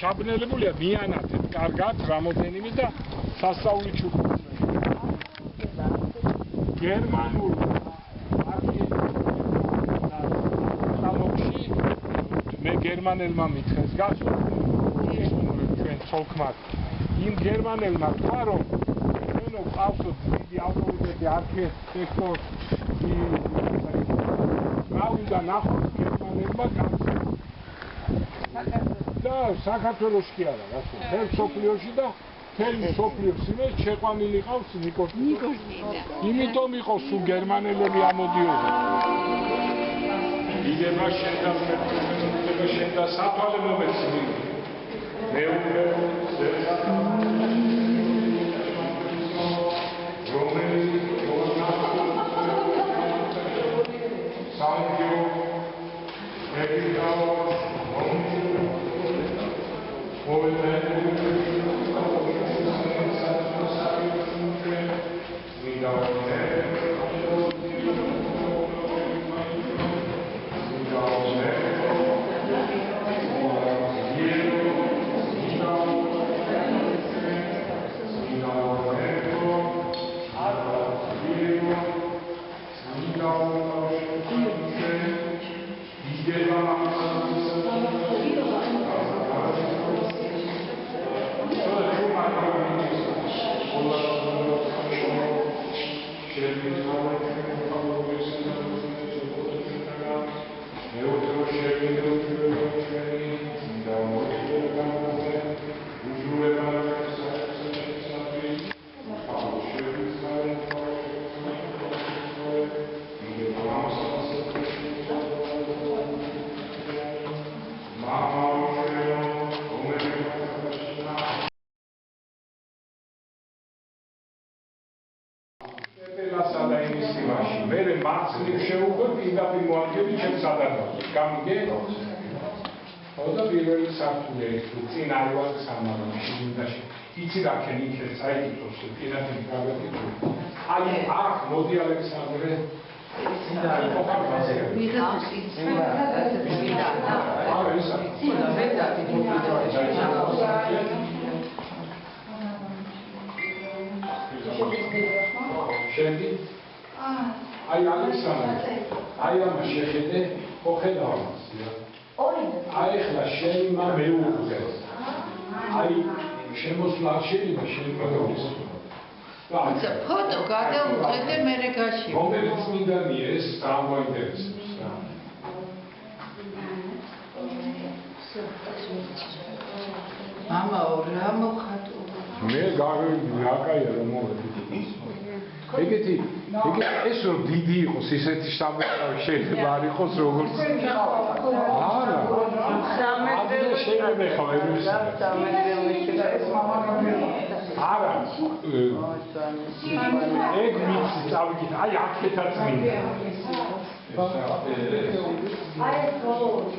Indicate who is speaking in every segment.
Speaker 1: ჩაბნელებულია მიანათეთ კარგად რამოდენიმე და სასწაული ჩუქურთმება გერმანულ არქიტექტურაში მე გერმანელმა მითხეს გასულ ჩვენ ცოლქმად იმ გერმანელმა თქვა რომ ჩვენო ყავსოთ დიდი ავტორიტეტი არქიტექტორ რა უნდა ნახოთ გერმანელმა საქართველოს კი არა, რა თქმა უნდა, თელ სოფლიოში და თელ სოფლიოს იმეს შეყვანილი ყავს ნიკორტინი. იმიტომ იყო სულ გერმანელები ამოდიოდნენ. იდევა შენდა საფალე მომეცნი. მეუღლე ყველასა და ინისიმაში. მე მარცხნივ შევუყვე პირდაპირ მოადგები ჩემს სადარბაზოს. გამიგე? და პირველი სართული ეს წინ არ ვარ სამაროში მინდაში. იცი რა ქენ იქეთ საერთოდ პირდაპირ გავაკეთე. აი აქ მოდი ალექსანდრე შედი აი ალექსანდრე აი ამა შეხედე ოხედავ აი ხლა შეიმა მეუღლე აი შემოსვლა შეიძლება შემოგოს
Speaker 2: It's a photo, გადავუყედე მე რეგაში.
Speaker 1: რომელიც მინდანია ეს გამოინტერესებს რა.
Speaker 2: მამაო, რა მოხატო?
Speaker 1: მე გავიგე რა კაია რომ მოვედი. ეგეთი ეს რომ დიდი იყოს ისეთი სამეცნიერო შეიძლება არ იყოს როგორც არა 13 შეიძლება ხომ ეს არა ეგ მის წავიდით აი აქეთაც მინდა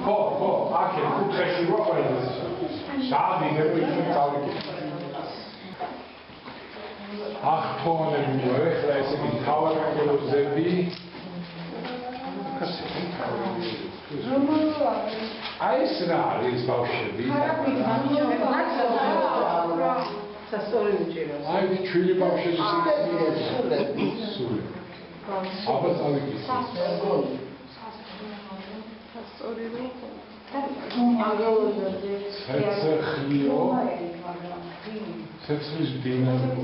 Speaker 1: ხო აქეთ კუთხეში რო ყველას სადი მე ისე წავიდით Ach, თონები მოეხლა ესე იგი თავარანგელოზები აი ეს რა არის ბავშვები?
Speaker 2: სასწორი უჭირავს.
Speaker 1: აი ჩვილი ბავშვები სული. აბა წავიგი.
Speaker 2: სასწორი რო
Speaker 1: ცეცხლიო ცეცხლის დინამიკა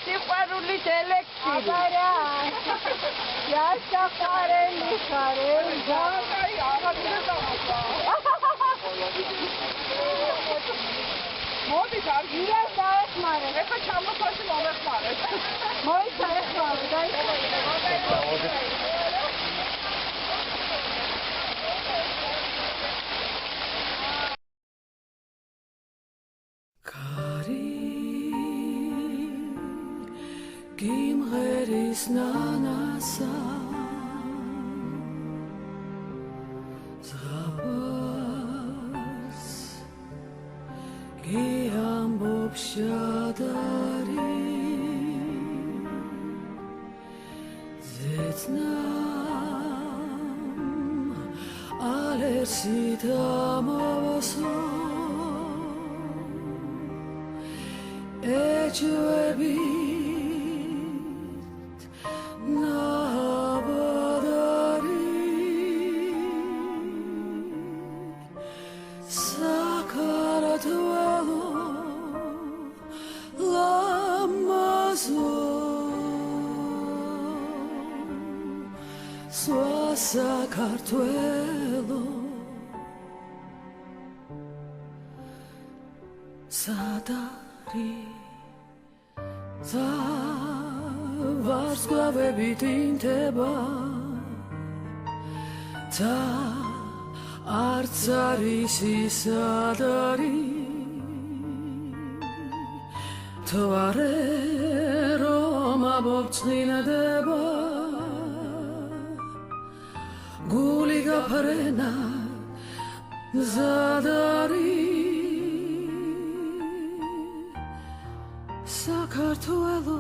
Speaker 3: სიყვარულით ელექსირი. აბარა. იასახარელი ხარენ. აი, აღარ მოდი გაგირა დაეხმარე. ეხლა ჩამოხვალში მომეხმარე. მოიცა ეხმარე, დაიხმარე.
Speaker 4: Gimgheris nanasa Zhabas Giambob shadari Zetnam Alersitamavaso Echwebi საქართველო სადარი და ვარსკვლავებით ინთება და არც არის ის სადარი თვარე რომ ამობწყინდება გული გაფრენა ზადარი საქართველო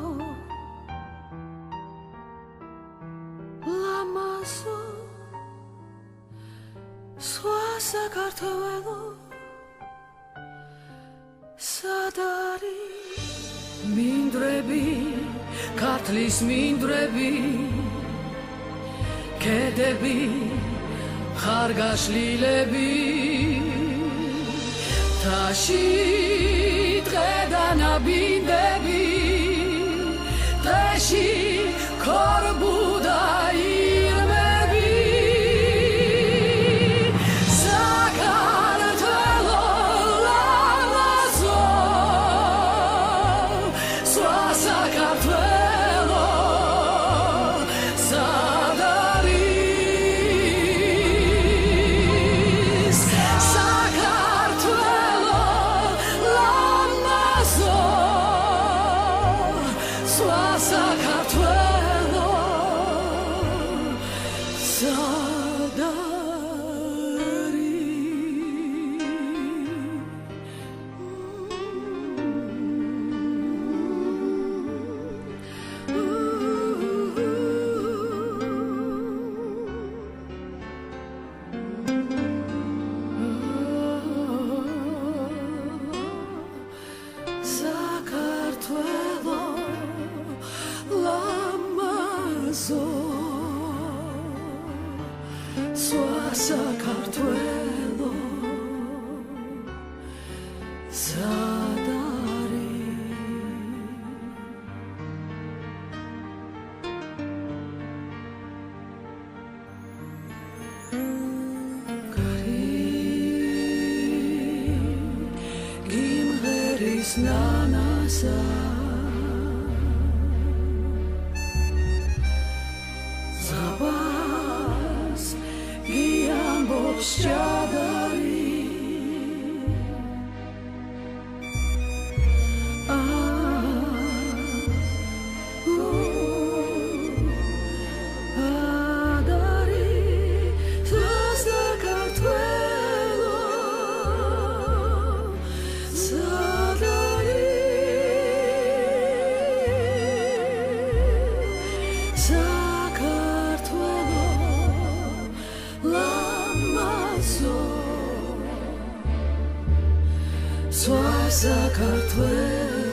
Speaker 4: ლამაზო სხვა საქართველო სადარი მინდვრები ქართლის მინდვრები კედები ხარგაშლილები თაში დღედანაბინდები ტეში ქორბუდა ირმები საქართველო ლამაზო საქართველო სადარი გიმღერის ნანასა ზღაპას გიამბობს ჭადარი საქართველო